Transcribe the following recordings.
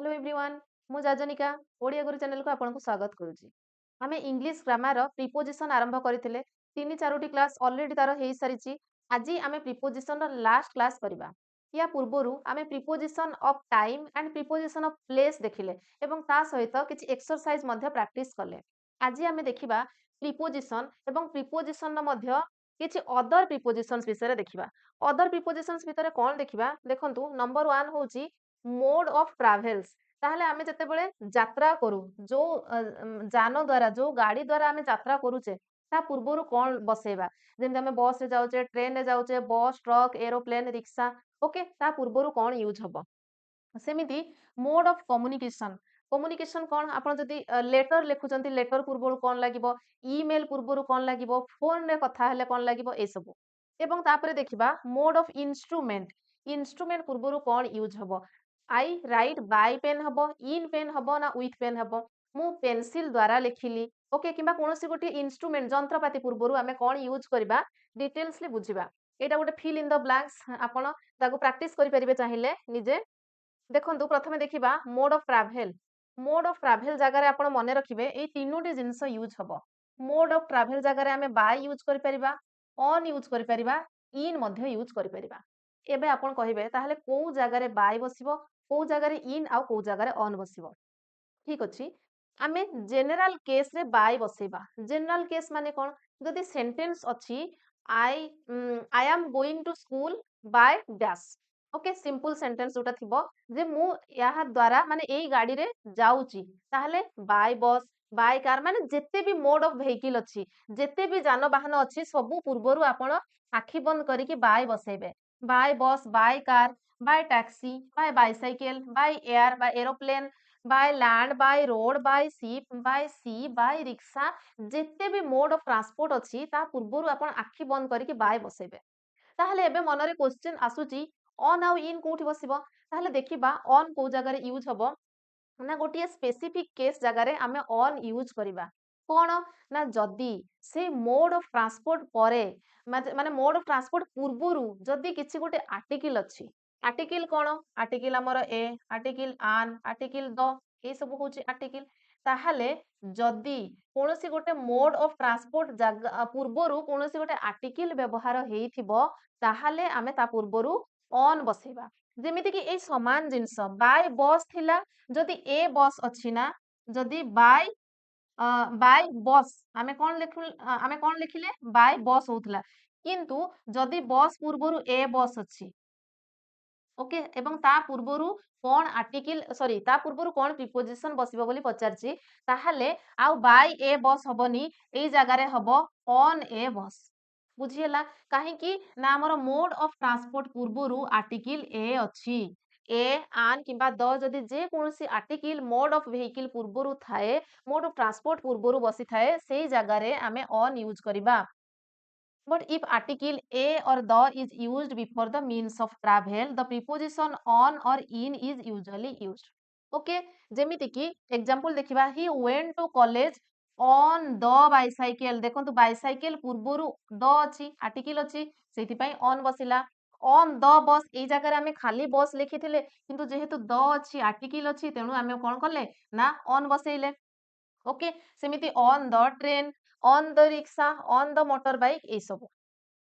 Hello everyone मु जाजनिका ओडिया गुरु channel को आपन को स्वागत करूची। हमें इंग्लिश ग्रामर प्रीपोजिशन आरंभ करथिले 3-4टी क्लास ऑलरेडी तार हेई सारिची। आज आमे प्रीपोजिशन रो लास्ट क्लास करबा। या पूर्वरु आमे preposition of time and preposition of place देखिले एवं ता सहित किछि एक्सरसाइज मध्य प्रैक्टिस कले। आज आमे देखिबा प्रीपोजिशन एवं प्रीपोजिशन रो मध्य किछि अदर प्रीपोजिशंस विषय देखिबा। अदर प्रीपोजिशंस भितरे कोन देखिबा देखंतु नंबर 1 होची मोड ऑफ ट्रावेल्स। ताहले आमे जेतेबेले यात्रा करू जो जान द्वारा जो गाड़ी द्वारा आमे यात्रा करूचे ता पूर्वरु कोन बसेबा जेंति आमे बस रे जाउचे ट्रेन रे जाउचे bus truck aeroplane rickshaw okay ता पूर्वरु कोन यूज हबो सेमिति मोड ऑफ कम्युनिकेशन कम्युनिकेशन कोन आपण जदि लेटर लिखुचंती लेटर पूर्वरु कोन लागिबो ईमेल पूर्वरु कोन लागिबो फोन रे कथा हेले कोन लागिबो ए सब एवं तापरे देखिबा मोड ऑफ इंस्ट्रूमेंट इंस्ट्रूमेंट पूर्वरु कोन यूज हबो आई राइट बाय पेन हबो इन पेन हबो ना विथ पेन हबो मु पेंसिल द्वारा लिखिली ओके किबा कोनोसी गोटे इंस्ट्रूमेंट जंत्रपाति पूर्वरु आमे कोन यूज करबा डिटेल्सली बुझिबा एटा गोटे फिल इन द ब्लैंक्स आपण ताको प्रैक्टिस करि परिबे चाहिए निजे देखंतु प्रथमे देखिबा मोड ऑफ ट्रैवल जगह रे आपण मने रखिबे ए तीनोटी जिंस यूज हबो मोड ऑफ ट्रैवल जगह रे आमे बाय यूज करि परिबा ऑन यूज करि परिबा इन मध्य यूज करि परिबा एबे आपण कहिबे ताहले को जगह रे बाय बसिबो को जगह रे इन आ को जगह रे ऑन बसिबो ठीक अछि आमे जनरल केस रे बाय बसेबा जनरल केस माने कोन जदि सेंटेंस अछि I I am going to school by dash okay simple sentence जोटा थिबो जे मु या द्वारा माने एई गाड़ी रे जाउची ताहले बाय बस बाय कार माने जेते भी मोड ऑफ व्हीकल अछि जेते भी जानवाहन अछि सबु पूर्वरु आपण आखि बंद करिके बाय बसेबे by bus by car by taxi by bicycle by air by aeroplane by land by road by ship by sea by rickshaw जेते भी मोड ऑफ ट्रांसपोर्ट अछि ता पूर्वरु आपण आखि बंद करिके बाय बसेबे ताहले एबे मनरे क्वेश्चन आसुची ऑन आउ इन कोठी बसिबो ताहले देखिबा ऑन को जगह रे यूज हबो ना गोटे स्पेसिफिक केस जगह रे आमे ऑन यूज करिबा कोन ना जदी से मोड ऑफ ट्रांसपोर्ट परे माने मोड ऑफ ट्रांसपोर्ट पूर्वरु जदी किछि गोटे आर्टिकल अछि आर्टिकल कोन आर्टिकल हमर ए आर्टिकल आन आर्टिकल द ए सब होची आर्टिकल ताहले जदी कोनोसी गोटे मोड ऑफ ट्रांसपोर्ट जगह पूर्वरु कोनोसी गोटे आर्टिकल व्यवहार हेइथिबो ताहले आमे ता पूर्वरु ऑन बसेबा जेमिति कि ए समान जिंस बाय बस थिला जदि ए बस अछि ना जदि बाय बस आमे कोन लिखिले बाय बस होतला किंतु जदि बस पूर्वरु ए बस अछि ओके एवं ता पूर्वरु कोन आर्टिकल सॉरी ता पूर्वरु कोन प्रीपोजिशन बसिबो बोली पचारची ताहाले आउ बाय ए बस हबनी एई जगह रे हबो ऑन ए बस बुझियला काहे कि ना हमर mode of transport पूर्वरु article a अछि ए आन किबा द जदि जे कोनसी आर्टिकल मोड ऑफ व्हीकल पूर्वरु थाए मोड ऑफ ट्रांसपोर्ट पूर्वरु बसी थाए सेई जगह रे आमे ऑन यूज करिबा but if article a or the is used before the means of travel, the preposition on or in is usually used. Okay, ଯେମିତି କି example ଦେଖିବା he went to college on the bicycle ଦେଖନ୍ତୁ bicycle ପୂର୍ବରୁ the ଅଛି article ଅଛି ସେଇଥିପାଇଁ on ବସିଲା on the bus ଏଇ ଜାଗାରେ ଆମେ ଖାଲି bus ଲେଖିଥିଲେ କିନ୍ତୁ ଯେହେତୁ the ଅଛି article ଅଛି ତେଣୁ ଆମେ କଣ କଲେ ନା on ବସେଇଲେ ओके सेमिति on the train on the rickshaw on the motor bike ए सब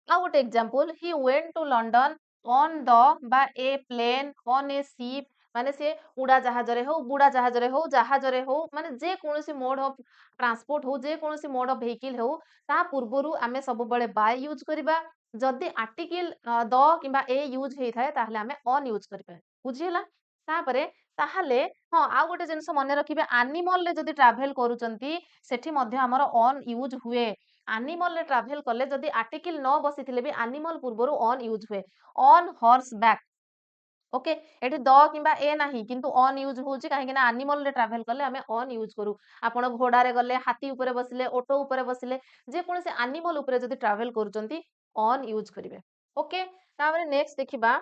आ गोटे example he went to London on the बा a plane on a ship माने से उड़ा जहाज रे हो बुड़ा जहाज रे हो माने जे कोनोसी मोड ऑफ ट्रांसपोर्ट हो जे कोनोसी मोड ऑफ व्हीकल हो ता पूर्वरु आमे सब बळे बाय यूज करबा जदी आर्टिकल द किबा ए यूज हेइ थाए ताहले आमे ऑन यूज करबा बुझियला तापरे ताहले हां आ गोटे जिंस मने रखिबे एनिमल ले जदी ट्रैवल करूचंती सेठी मध्य हमर ऑन यूज हुए एनिमल ले ट्रैवल कले जदी आर्टिकल न बसिथिले भी एनिमल पूर्वरु ऑन यूज हुए ऑन हॉर्स बैक ओके एठी द किबा ए नाही किंतु ऑन यूज होची काहे कि ना एनिमल ले ट्रैवल कले हमें ऑन यूज करू आपण घोड़ा रे गले हाथी ऊपर बसिले ऑटो ऊपर बसिले जे कोनसे एनिमल ऊपर जदी ट्रैवल करूचंती ऑन यूज करिवे ओके ताबरे नेक्स्ट देखिबा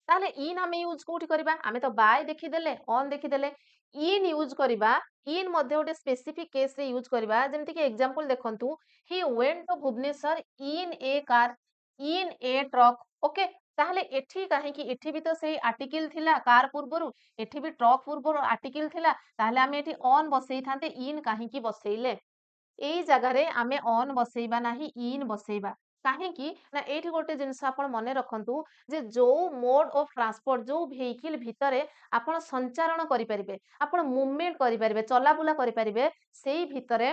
ताहले इन हमें यूज कोठी करबा हमें तो बाय देखि देले ऑन देखि देले इन यूज करबा इन मध्ये गोटे स्पेसिफिक केस रे यूज करबा जेमति कि एग्जांपल देखंतु he went to Bhubaneswar in a car in a truck okay ତାହେଲେ ଏଠି କାହିଁକି, ଏଠି ବି ତ ସେଇ ଆର୍ଟିକିଲ ଥିଲା କାର ପୂର୍ବରୁ, ଏଠି ବି ଟ୍ରକ୍ ପୂର୍ବରୁ ଆର୍ଟିକିଲ ଥିଲା, ତାହେଲେ ଆମେ ଏଠି ଅନ୍ ବସେଇଥାନ୍ତେ, ଇନ୍ କାହିଁକି ବସେଇଲେ? ଏଇ ଜାଗାରେ ଆମେ ଅନ୍ ବସେଇବା ନାହିଁ, ଇନ୍ ବସେଇବା। କାହିଁକି ନା ଏଇଠି ଗୋଟେ ଜିନିଷ ଆପଣ ମନେ ରଖନ୍ତୁ ଯେ ଯୋଉ ମୋଡ ଅଫ ଟ୍ରାନ୍ସପୋର୍ଟ, ଯୋଉ ଭେହିକିଲ ଭିତରେ ଆପଣ ସଞ୍ଚାରଣ କରିପାରିବେ, ଆପଣ ମୁଭମେଣ୍ଟ କରିପାରିବେ, ଚଲାବୁଲା କରିପାରିବେ, ସେଇ ଭିତରେ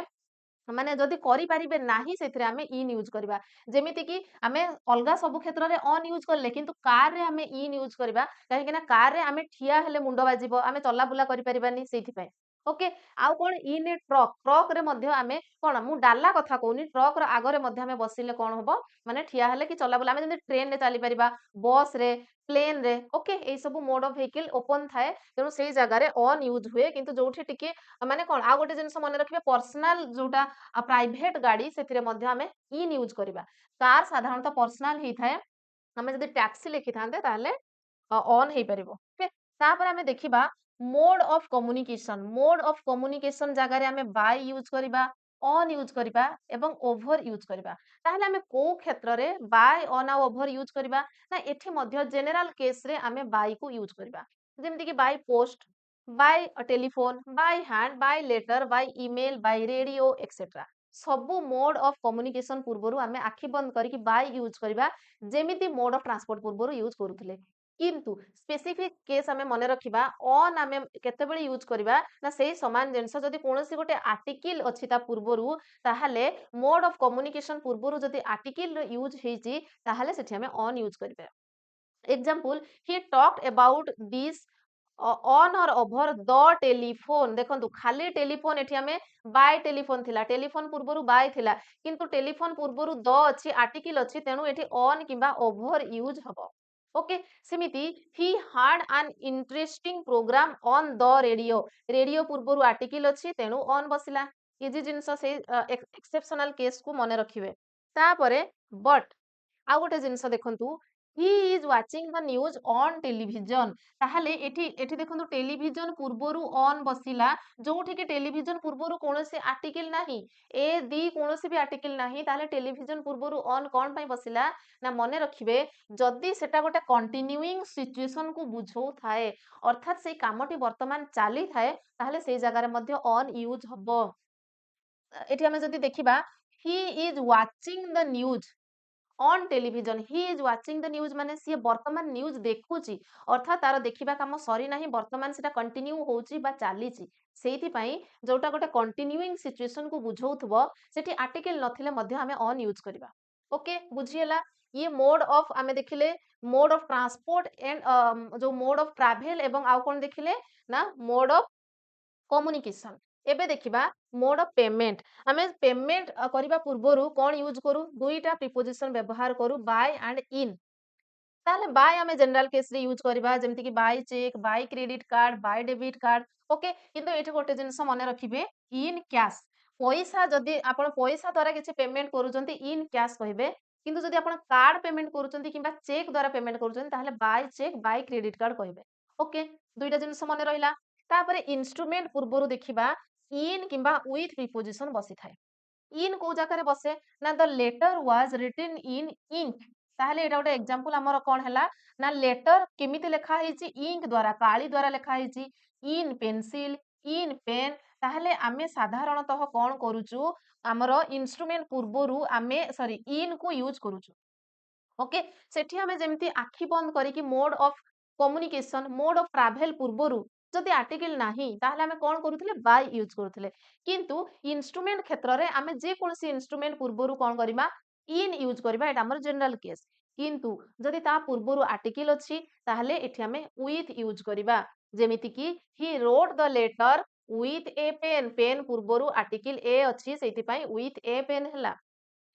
ମାନେ ଯଦି କରିପାରିବେ ନାହିଁ ସେଥିରେ ଆମେ ଇନ୍ ୟୁଜ୍ କରିବା। ଯେମିତିକି ଆମେ ଅଲଗା ସବୁ କ୍ଷେତ୍ରରେ ଅନ୍ ୟୁଜ୍ କଲେ କିନ୍ତୁ କାରରେ ଆମେ ଇନ୍ ୟୁଜ୍ କରିବା। କାହିଁକି ନା କାରରେ ଆମେ ଠିଆ ହେଲେ ମୁଣ୍ଡ ବାଜିବ, ଆମେ ଚଲାବୁଲା କରିପାରିବାନି ସେଇଥିପାଇଁ। ଓକେ। ଆଉ କଣ ଇନ୍ ଏ ଟ୍ରକ୍, ଟ୍ରକରେ ମଧ୍ୟ ଆମେ କଣ, ମୁଁ ଡାଲା କଥା କହୁନି, ଟ୍ରକର ଆଗରେ ମଧ୍ୟ ଆମେ ବସିଲେ କଣ ହବ, ମାନେ ଠିଆ ହେଲେ କି ଚଲାବୁଲା, ଆମେ ଯେମିତି ଟ୍ରେନରେ ଚାଲିପାରିବା, ବସରେ, ପ୍ଲେନରେ, ଓକେ, ଏଇ ସବୁ ମୋଡ ଅଫ ଭେହିକିଲ ଓପନ ଥାଏ, ତେଣୁ ସେଇ ଜାଗାରେ ଅନ୍ ୟୁଜ୍ ହୁଏ। କିନ୍ତୁ ଯୋଉଠି ଟିକେ ମାନେ କଣ, ଆଉ ଗୋଟେ ଜିନିଷ ମନେ ରଖିବେ, ପର୍ସନାଲ ଯୋଉଟା ପ୍ରାଇଭେଟ ଗାଡି, ସେଥିରେ ମଧ୍ୟ ଆମେ ଇନ୍ ୟୁଜ୍ କରିବା। କାର ସାଧାରଣତଃ ପର୍ସନାଲ ହେଇଥାଏ, ଆମେ ଯଦି ଟ୍ୟାକ୍ସି ଲେଖିଥାନ୍ତେ ତାହେଲେ ଅନ୍ ହେଇପାରିବ। ଓକେ। ତାପରେ ଆମେ ଦେଖିବା ମୋଡ of communication. Mode of communication ଜାଗାରେ ଆମେ ବାଇ ୟୁଜ୍ କରିବା, ଅନ୍ ୟୁଜ୍ କରିବା ଏବଂ ଓଭର ୟୁଜ୍ କରିବା। ତାହେଲେ ଆମେ କୋଉ କ୍ଷେତ୍ରରେ ବାଇ, ଅନ୍ ଆଉ ଓଭର ୟୁଜ୍ କରିବା? ନା ଏଠି ମଧ୍ୟ ଜେନେରାଲ କେସରେ ଆମେ ବାଇ କୁ ୟୁଜ୍ କରିବା। ଯେମିତିକି by post, by telephone, by hand, by letter, by email, by radio etcetera. ସବୁ ମୋଡ ଅଫ କମ୍ୟୁନିକେସନ ପୂର୍ବରୁ ଆମେ ଆଖି ବନ୍ଦ କରିକି ବାଇ ୟୁଜ୍ କରିବା, ଯେମିତି ମୋଡ ଅଫ ଟ୍ରାନ୍ସପୋର୍ଟ ପୂର୍ବରୁ ୟୁଜ୍ କରୁଥିଲେ। କିନ୍ତୁ ସ୍ପେସିଫିକ କେସ୍ ଆମେ ମନେ ରଖିବା, ଅନ୍ ଆମେ କେତେବେଳେ ୟୁଜ୍ କରିବା ନା ସେଇ ସମାନ ଜିନିଷ ଯଦି କୌଣସି ଗୋଟେ ଆର୍ଟିକିଲ ଅଛି ତା ପୂର୍ବରୁ, ତାହେଲେ ମୋଡ ଅଫ କମ୍ୟୁନିକେସନ ପୂର୍ବରୁ ଯଦି ଆର୍ଟିକିଲ ୟୁଜ୍ ହେଇଛି ତାହେଲେ ସେଠି ଆମେ ଅନ୍ ୟୁଜ୍ କରିବା। Example, he talked about this on or over the telephone. ଦେଖନ୍ତୁ ଖାଲି ଟେଲିଫୋନ, ଏଠି ଆମେ ବାଇ ଟେଲିଫୋନ ଥିଲା, ଟେଲିଫୋନ ପୂର୍ବରୁ ବାଇ ଥିଲା, କିନ୍ତୁ ଟେଲିଫୋନ ପୂର୍ବରୁ ଦ ଅଛି, ଆର୍ଟିକିଲ ଅଛି, ତେଣୁ ଏଠି ଅନ୍ କିମ୍ବା ଓଭର ୟୁଜ୍ ହବ। ଓକେ। ସେମିତି he heard an interesting programme on the radio, radio ପୂର୍ବରୁ ଆର୍ଟିକିଲ ଅଛି, ତେଣୁ ଅନ୍ ବସିଲା। ଇଜି ଜିନିଷ, ସେଇ ଏକ୍ସେପସନାଲ କେସକୁ ମନେ ରଖିବେ। ତାପରେ ବଟ୍ ଆଉ ଗୋଟେ ଜିନିଷ ଦେଖନ୍ତୁ, he is watching the news on television. ତାହେଲେ ଏଠି ଏଠି ଦେଖନ୍ତୁ ଟେଲିଭିଜନ ପୂର୍ବରୁ ଅନ୍ ବସିଲା, ଯୋଉଠିକି ଟେଲିଭିଜନ ପୂର୍ବରୁ କୌଣସି ଆର୍ଟିକିଲ ନାହିଁ, ଏ ଦି କୌଣସି ବି ଆର୍ଟିକିଲ ନାହିଁ, ତାହେଲେ ଟେଲିଭିଜନ ପୂର୍ବରୁ ଅନ୍ କଣ ପାଇଁ ବସିଲା? ନା ମନେ ରଖିବେ, ଯଦି ସେଟା ଗୋଟେ କଣ୍ଟିନ୍ୟୁଇଂ ସିଚୁଏସନ କୁ ବୁଝଉଥାଏ, ଅର୍ଥାତ୍ ସେଇ କାମଟି ବର୍ତ୍ତମାନ ଚାଲିଥାଏ, ତାହେଲେ ସେଇ ଜାଗାରେ ମଧ୍ୟ ଅନ୍ ୟୁଜ୍ ହବ। ଏଠି ଆମେ ଯଦି ଦେଖିବା, he is watching the news on television, he is watching the news ମାନେ ସିଏ ବର୍ତ୍ତମାନ ନ୍ୟୁଜ ଦେଖୁଛି, ଅର୍ଥାତ୍ ତାର ଦେଖିବା କାମ ସରିନାହିଁ, ବର୍ତ୍ତମାନ ସେଟା କଣ୍ଟିନ୍ୟୁ ହଉଛି ବା ଚାଲିଛି। ସେଇଥିପାଇଁ ଯୋଉଟା ଗୋଟେ କଣ୍ଟିନ୍ୟୁଇଂ ସିଚୁଏସନ କୁ ବୁଝଉଥିବ, ସେଠି ଆର୍ଟିକିଲ ନଥିଲେ ମଧ୍ୟ ଆମେ ଅନ୍ ୟୁଜ୍ କରିବା। ଓକେ, ବୁଝିହେଲା। ଇଏ ମୋଡ ଅଫ ଆମେ ଦେଖିଲେ, ମୋଡ ଅଫ ଟ୍ରାନ୍ସପୋର୍ଟ ଏଣ୍ଡ ଯୋଉ ମୋଡ ଅଫ ଟ୍ରାଭେଲ, ଏବଂ ଆଉ କଣ ଦେଖିଲେ ନା ମୋଡ ଅଫ କମ୍ୟୁନିକେସନ। ଏବେ ଦେଖିବା ମୋଡ ଅଫ ପେମେଣ୍ଟ। ଆମେ ପେମେଣ୍ଟ କରିବା ପୂର୍ବରୁ କଣ ୟୁଜ୍ କରୁ? ଦୁଇଟା ପ୍ରିପୋଜିସନ ବ୍ୟବହାର କରୁ, ବାଇ ଆଣ୍ଡ ଇନ୍। ତାହେଲେ ବାଇ ଆମେ ଜେନେରାଲ କେସରେ ୟୁଜ୍ କରିବା, ଯେମିତି କି Bai check, Bai credit card, Bai debit card. Okay. କିନ୍ତୁ ଏଠି ଗୋଟେ ଜିନିଷ ମନେ ରଖିବେ, ଇନ୍ କ୍ୟାଶ। ପଇସା ଯଦି ଆପଣ ପଇସା ଦ୍ଵାରା କିଛି ପେମେଣ୍ଟ କରୁଛନ୍ତି, ଇନ୍ କ୍ୟାଶ କହିବେ। କିନ୍ତୁ ଯଦି ଆପଣ କାର୍ଡ ପେମେଣ୍ଟ କରୁଛନ୍ତି କିମ୍ବା ଚେକ୍ ଦ୍ଵାରା ପେମେଣ୍ଟ କରୁଛନ୍ତି, ତାହେଲେ Bai check, Bai credit card କହିବେ। ଓକେ। ଦୁଇଟା ଜିନିଷ ମନେ ରହିଲା। ତାପରେ ଇନଷ୍ଟ୍ରୁମେଣ୍ଟ ପୂର୍ବରୁ ଦେଖିବା, ଇନ୍ କିମ୍ବା ୱିଥ୍ ପ୍ରିପୋଜିସନ ବସିଥାଏ। ଇନ୍ କୋଉ ଜାଗାରେ ବସେ? ନା the letter was written in ink. ତାହେଲେ ଏଇଟା ଗୋଟେ ଏକ୍ସାମ୍ପଲ ଆମର କଣ ହେଲା, ନା ଲେଟର କେମିତି ଲେଖା ହେଇଛି? ଇଙ୍କ ଦ୍ଵାରା, କାଳି ଦ୍ଵାରା ଲେଖା ହେଇଛି। In pencil, in pen. ତାହେଲେ ଆମେ ସାଧାରଣତଃ କଣ କରୁଛୁ, ଆମର ଇନଷ୍ଟ୍ରୁମେଣ୍ଟ ପୂର୍ବରୁ ଆମେ ସରି ଇନ୍ କୁ ୟୁଜ୍ କରୁଛୁ। ଓକେ। ସେଠି ଆମେ ଯେମିତି ଆଖି ବନ୍ଦ କରିକି mode of communication, mode of travel ପୂର୍ବରୁ ଯଦି ଆର୍ଟିକିଲ ନାହିଁ, ତାହେଲେ ଆମେ କଣ କରୁଥିଲେ? ବାଇ ୟୁଜ୍ କରୁଥିଲେ। କିନ୍ତୁ ଇନଷ୍ଟ୍ରୁମେଣ୍ଟ କ୍ଷେତ୍ରରେ ଆମେ ଯେକୌଣସି ଇନଷ୍ଟ୍ରୁମେଣ୍ଟ ପୂର୍ବରୁ କଣ କରିବା? ଇନ୍ ୟୁଜ୍ କରିବା, ଏଟା ଆମର ଜେନେରାଲ କେସ୍। କିନ୍ତୁ ଯଦି ତା ପୂର୍ବରୁ ଆର୍ଟିକିଲ ଅଛି, ତାହେଲେ ଏଠି ଆମେ ୱିଥ୍ ୟୁଜ୍ କରିବା। ଯେମିତି କି he wrote the letter with a pen, pen ପୂର୍ବରୁ ଆର୍ଟିକିଲ ଏ ଅଛି, ସେଇଥିପାଇଁ ୱିଥ୍ ଏ ପେନ୍ ହେଲା।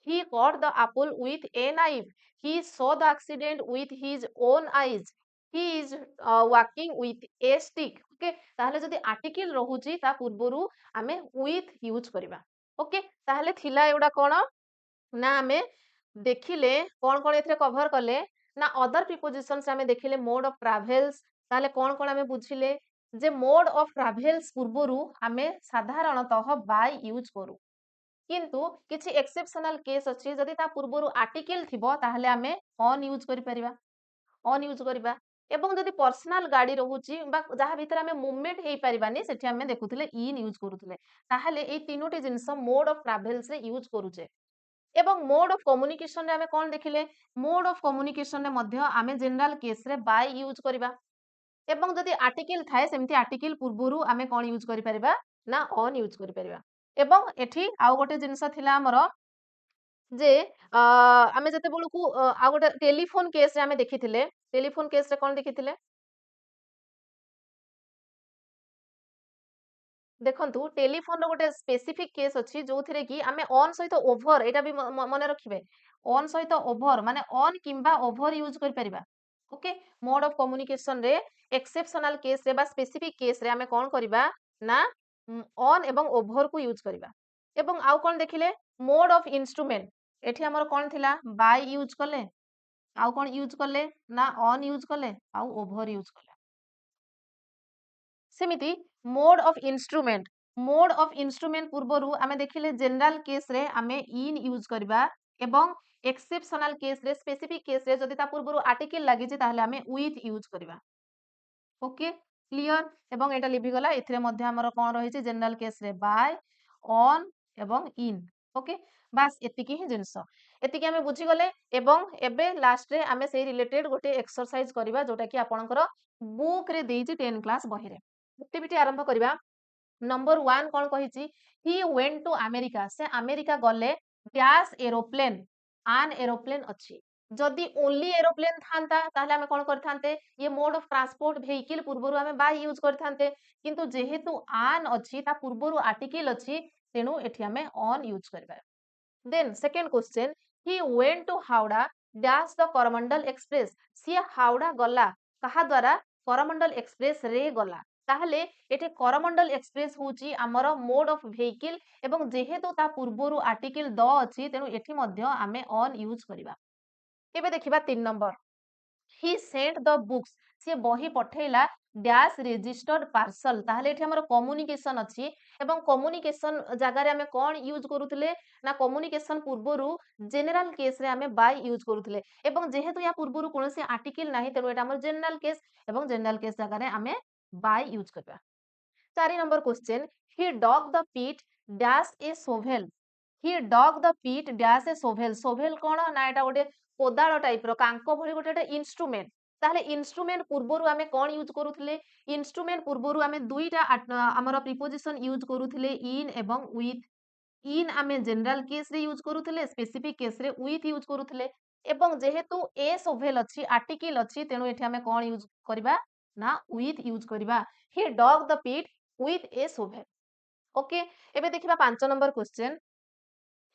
He caught the apple with a knife. He saw the accident with his own eyes. He is walking with a stick. Okay, ତାହେଲେ ଯଦି article ରହୁଛି ତା ପୂର୍ବରୁ ଆମେ with ୟୁଜ୍ କରିବା। ଓକେ। ତାହେଲେ ଥିଲା ଏଗୁଡା କଣ, ନା ଆମେ ଦେଖିଲେ କଣ କଣ ଏଥିରେ କଭର କଲେ, ନା ଅଦର ପ୍ରିପୋଜିସନ୍ସ ଆମେ ଦେଖିଲେ ମୋଡ ଅଫ ଟ୍ରାଭେଲ୍ସ। ତାହେଲେ କଣ କଣ ଆମେ ବୁଝିଲେ, ଯେ ମୋଡ ଅଫ ଟ୍ରାଭେଲ୍ସ ପୂର୍ବରୁ ଆମେ ସାଧାରଣତଃ ବାଇ ୟୁଜ୍ କରୁ। କିନ୍ତୁ କିଛି ଏକ୍ସେପସନାଲ କେସ୍ ଅଛି, ଯଦି ତା ପୂର୍ବରୁ ଆର୍ଟିକିଲ ଥିବ ତାହେଲେ ଆମେ ଅନ୍ ୟୁଜ୍ କରିପାରିବା। ଅନ୍ ୟୁଜ୍ କରିବା। ଏବଂ ଯଦି पर्सनाल गाड़ी रहुची बा जहाँ भीतर आमे मूवमेंट हेई परिबानी सेठी आमे देखुथिले इन यूज करूथिले। ताहाले एई तीनोटी जिंस मोड ऑफ ट्रैवल्स रे यूज करूचे। एवं मोड ऑफ कम्युनिकेशन रे आमे कोन देखिले मोड ऑफ कम्युनिकेशन रे मध्य आमे जनरल केस रे बाय यूज करिबा। एवं जदि आर्टिकल थाए सेमति आर्टिकल पूर्वरु आमे कोन यूज करि परिबा ना ऑन यूज करि परिबा। एवं एठी आउ गोटे जिंस थिला हमर जे आमे जते बेलकू आ गोटे टेलीफोन केस रे आमे देखिथिले टेलीफोन केस रे कोन देखिथिले देखंतु टेलीफोन रो गोटे स्पेसिफिक केस अछि जोथिरे कि आमे ऑन सहित ओभर एटा भी मने रखिबे ऑन सहित ओभर माने ऑन किंबा ओभर यूज करि परिबा। ओके मोड ऑफ कम्युनिकेशन रे एक्सेप्शनल केस रे बा स्पेसिफिक केस रे आमे कोन करिबा ना ऑन एवं ओभर को यूज करिबा। एवं आउ कोन देखिले मोड ऑफ इंस्ट्रूमेंट एठी हमर कोन थिला बाय यूज कले आउ कोन यूज कले ना ऑन यूज कले आउ ओभर यूज कले। सेमिति मोड ऑफ इंस्ट्रूमेंट पूर्वरु आमे देखिले जनरल केस रे आमे इन यूज करबा एवं एक्सेप्शनल केस रे स्पेसिफिक केस रे जदि ता पूर्वरु आर्टिकल लागि जे ताहले आमे विथ यूज करबा। ओके क्लियर एवं एटा लिभि गला एथिरे मध्ये हमर कोन रहि छि जनरल केस रे बाय ऑन एवं इन। ओके बास एतिकी ही जिंस एतिकी आमे बुझी गले एवं एबे लास्ट रे आमे सेही रिलेटेड गोटे एक्सरसाइज करबा जोटा कि आपणकर बुक रे देई छि 10 क्लास बही रे। एक्टिविटी आरंभ करबा। नंबर 1 कोन कहि छि ही वेंट टू अमेरिका से अमेरिका गले डैश एरोप्लेन आन एरोप्लेन अछि। जदि ओनली एरोप्लेन थांता ताहले आमे कोन करथांते ये मोड ऑफ ट्रांसपोर्ट व्हीकल पूर्वरु आमे बाय यूज करथांते किंतु जेहेतु आन अछि ता पूर्वरु आर्टिकल अछि तेनु एठी आमे ऑन यूज करबा। Then second question he went to Howrah dash the Coromandel express सी हावड़ा गला कहा द्वारा करमंडल एक्सप्रेस रे गला। ताहले एठी करमंडल एक्सप्रेस होची हमर मोड ऑफ व्हीकल एवं जेहेतु ता पूर्वरु आर्टिकल द अछि तेनु एठी मध्य आमे ऑन यूज करबा। एबे देखिबा 3 number he sent the books से बही पठेला डैश रजिस्टर्ड पार्सल ताहले एठी हमर कम्युनिकेशन अछि एवं कम्युनिकेशन जगह रे हमें कोन यूज करूथिले ना कम्युनिकेशन पूर्वरु जनरल केस रे हमें बाय यूज करूथिले एवं जेहेतु या पूर्वरु कोनोसी आर्टिकल नाही तेनु एटा हमर जनरल केस एवं जनरल केस जगह रे हमें बाय यूज करबा। 4 number question he dug the pit dash a shovel he dug the pit dash a shovel shovel कोन ना एटा गोटे कोदाଳ टाइप रो कांको भଳି गोटे इंस्ट्रूमेंट ताहले इंस्ट्रूमेंट पूर्वरु आमे कोन यूज करूथिले इंस्ट्रूमेंट पूर्वरु आमे दुईटा हमर प्रीपोजिशन यूज करूथिले इन एवं विथ इन आमे जनरल केस रे यूज करूथिले स्पेसिफिक केस रे विथ यूज करूथिले एवं जेहेतु ए सोभेल अछि आर्टिकल अछि तेनु एठी आमे कोन यूज करबा ना विथ यूज करबा he dug the pit with a shovel. Okay एबे देखिबा 5 number question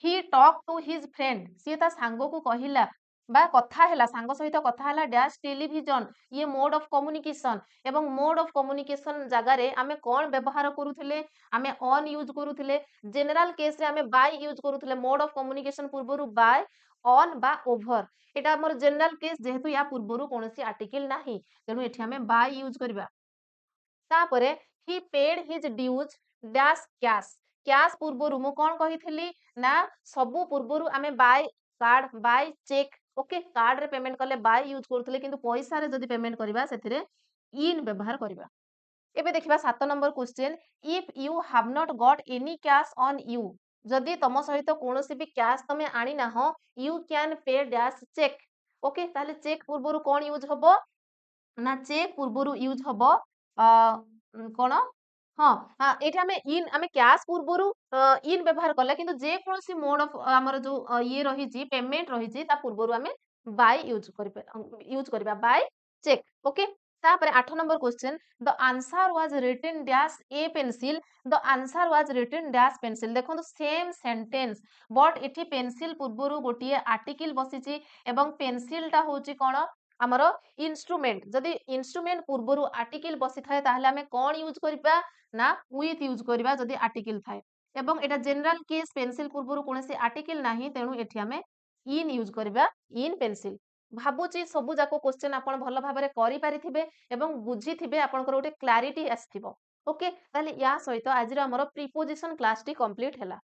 he talk to his friend सी ता सांगो को कहिला बा कथा हैला सांगो सहित कथा हैला डैश टेलीविजन ये मोड ऑफ कम्युनिकेशन एवं मोड ऑफ कम्युनिकेशन जगह रे आमे कोन व्यवहार करूथिले आमे ऑन यूज करूथिले जनरल केस रे आमे बाय यूज करूथिले मोड ऑफ कम्युनिकेशन पूर्वरु बाय ऑन बा ओभर एटा हमर जनरल केस जेहेतु या पूर्वरु कोनोसी आर्टिकल नाही तेनु एठी आमे बाय यूज करबा। तापरे he paid his dues dash cash cash पूर्वरु मु कोन कहिथिली ना सबु पूर्वरु आमे by card by cheque okay card रे पेमेंट करले बाय यूज करथले किंतु पैसा रे जदी पेमेंट करबा सेथिरे इन व्यवहार करबा। एबे देखिबा 7 number question if you have not got any cash on you जदी तम सहित कोनोसी भी कैश तमे आनी ना हो you can pay dash cheque okay ताले चेक पूर्वरु कोन यूज हबो ना चेक पूर्वरु यूज हबो कोन हाँ हाँ एठी हमें इन हमें कैश पूर्वरु इन व्यवहार कले किंतु जे कोनोसी मोड ऑफ हमर जो ये रही जी पेमेंट रही जी ता पूर्वरु हमें बाय यूज करबा बाय चेक ओके तापर 8 number question the answer was written dash a pencil the answer was written dash pencil देखो सेम सेंटेंस बट एठी पेंसिल पूर्वरु गोटिए आर्टिकल बसिची एवं पेंसिल टा होची कोन हमर इंस्ट्रूमेंट जदि इंस्ट्रूमेंट पूर्वरु आर्टिकल बसी थाए ताहले हमें कोन यूज करबा ना विथ यूज करबा जदि आर्टिकल थाए एवं एटा जनरल केस पेंसिल पूर्वरु कोनोसी आर्टिकल नाही तेनु एठी हमें इन यूज करबा इन पेंसिल भाबुची सबु जाको क्वेश्चन आपण भलो भाबरे करि पारिथिबे एवं बुझिथिबे आपनकर गोटे क्लैरिटी आस्थिबो ओके ताले या सहित आजिर हमर प्रीपोजिशन क्लास टी कंप्लीट हैला।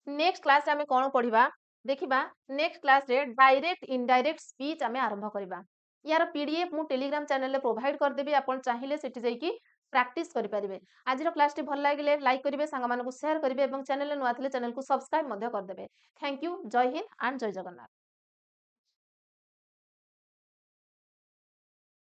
नेक्स्ट क्लास रे हमें कोन पढिबा देखिबा नेक्स्ट क्लास रे डायरेक्ट इनडायरेक्ट स्पीच हमें आरंभ करिबा। यार पीडीएफ मु टेलीग्राम चैनल रे प्रोवाइड करदेबी आपण चाहिए सेठी जाईकी प्रैक्टिस करेंगे। आज क्लास टी भल लगे लाइक करेंगे, सांग मानक शेयर करेंगे और चैनल नुआ थे चैनल को सब्सक्राइब करदेवे। Thank you. जय हिंद एंड जय जगन्नाथ।